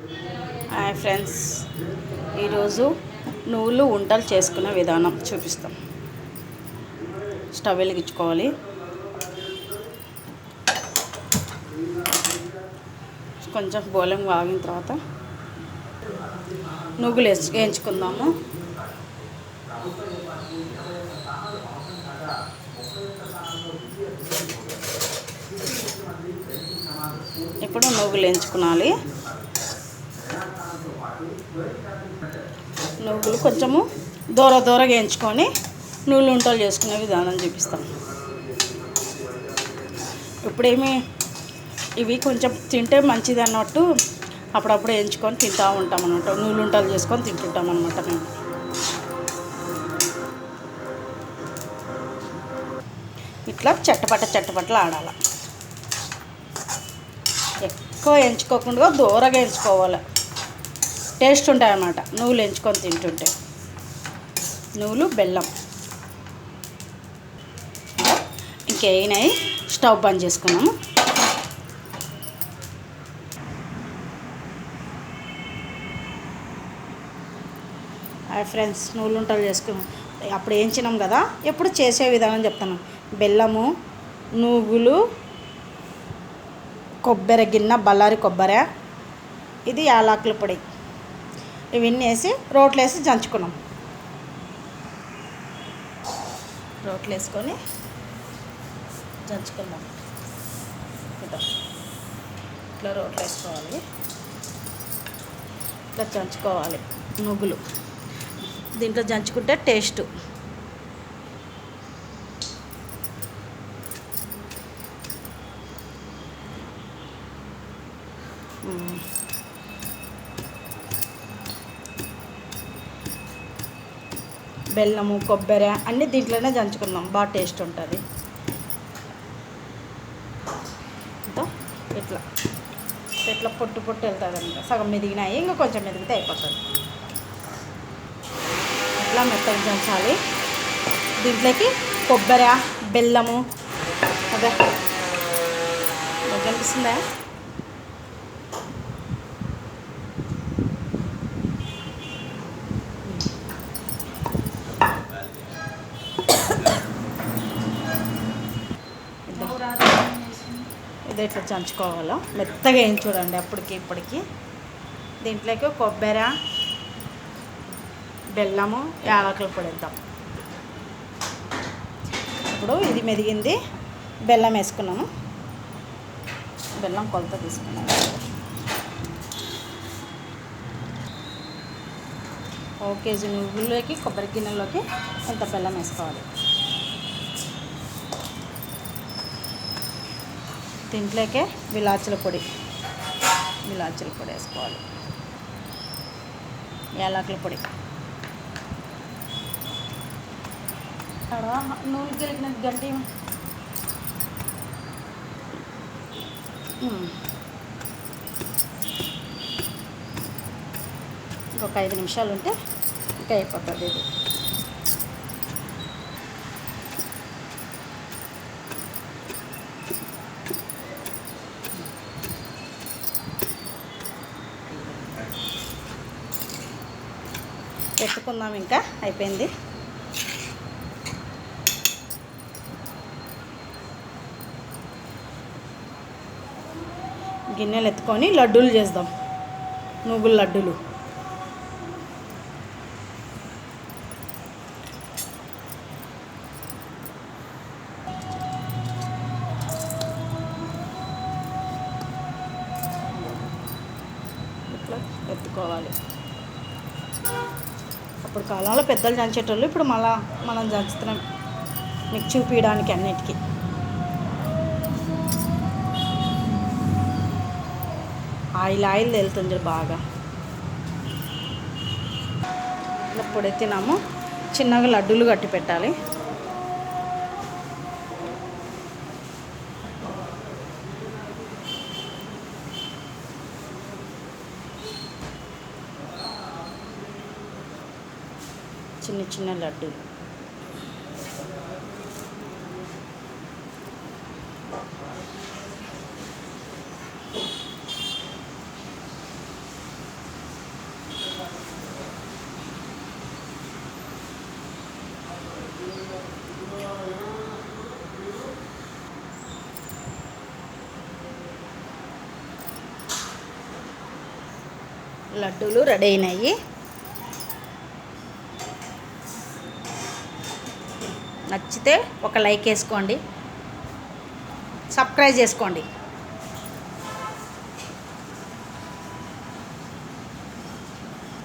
Hi friends, ఈరోజు నువ్వులు వంటలు చేసుకునే విధానం చూపిస్తాం. స్టవ్ వెలిగించుకోవాలి. కొంచెం బోలం ఆగిన తర్వాత నువ్వులు వేయించుకుందాము. ఇప్పుడు నువ్వులు వేయించుకోవాలి. నువ్వులు కొంచెము దూరగా వేయించుకొని నువ్వులు వంటలు చేసుకునే విధానం చూపిస్తాం. ఇప్పుడేమి ఇవి కొంచెం తింటే మంచిది అన్నట్టు అప్పుడప్పుడు వేయించుకొని తింటూ ఉంటాం అన్నమాట. నువ్వులు వంటలు చేసుకొని తింటుంటాం అన్నమాట. మేము ఇట్లా చట్టపట్టలు ఆడాలి. ఎక్కువ వేయించుకోకుండా దూరగా వేయించుకోవాలి. టేస్ట్ ఉంటాయి అన్నమాట నువ్వులు వేయించుకొని తింటుంటే. నువ్వులు బెల్లం ఇంకేనాయి. స్టవ్ బంద్ చేసుకున్నాము. హాయ్ ఫ్రెండ్స్, నువ్వులు వంటలు చేసుకున్నాం. అప్పుడు వేయించినాం కదా, ఎప్పుడు చేసే విధానం చెప్తాను. బెల్లము, నువ్వులు, కొబ్బరి గిన్నె, బళ్ళారి కొబ్బరి, ఇది యాలకుల పొడి, ఇవన్నీ వేసి రోట్లో వేసి దంచుకున్నాం. రోట్లో వేసుకొని దంచుకుందాం. ఇట్లా రోట్లో వేసుకోవాలి. ఇట్లా దంచుకోవాలి. నువ్వులు దీంట్లో దంచుకుంటే టేస్ట్. బెల్లము, కొబ్బరి అన్నీ దీంట్లోనే దంచుకుందాం. బాగా టేస్ట్ ఉంటుంది. ఇట్లా ఇట్లా పొట్టు వెళ్తుంది అనమాట. సగం మెదిగినాయి, ఇంకా కొంచెం మెదిగితే అయిపోతుంది. ఇట్లా మెత్తగా దంచాలి. దీంట్లోకి కొబ్బరి, బెల్లము, అదే కనిపిస్తుందా? ఇది ఇట్లా దంచుకోవాలో మెత్తగా ఏం చూడండి. అప్పటికి ఇప్పటికి దీంట్లోకి కొబ్బరి, బెల్లము, యాలకుల పొడి వేద్దాం. ఇప్పుడు ఇది మెదిగింది. బెల్లం వేసుకున్నాము. బెల్లం కొలత తీసుకున్నాము. ఒక కేజీ నువ్వుల్లోకి కొబ్బరి గిన్నెలోకి ఎంత బెల్లం వేసుకోవాలి. దీంట్లోకే ఇలాచీల పొడి వేసుకోవాలి. యాలకుల పొడి, నూనె గెలిగిన గడ్డి, ఇంకొక 5 నిమిషాలు ఉంటే ఇంకా అయిపోతుంది. ఇది పెట్టుకుందాం. ఇంకా అయిపోయింది. గిన్నెలు ఎత్తుకొని లడ్డూలు చేద్దాం. నువ్వుల లడ్డూలు. ఇట్లా ఎత్తుకోవాలి. అప్పుడు కాలంలో పెద్దలు దంచేటోళ్ళు, ఇప్పుడు మళ్ళా మనం దంచుతున్నాం మీకు చూపించడానికి అన్నిటికీ. ఆయిల్ వెళ్తుంది బాగా. ఇట్లా పొడి తినాము. చిన్నగా లడ్డూలు కట్టి పెట్టాలి. చిన్న చిన్న లడ్డూలు. లడ్డూలు రెడీ అయినాయి. నచ్చితే ఒక లైక్ వేసుకోండి, సబ్స్క్రైబ్ చేసుకోండి.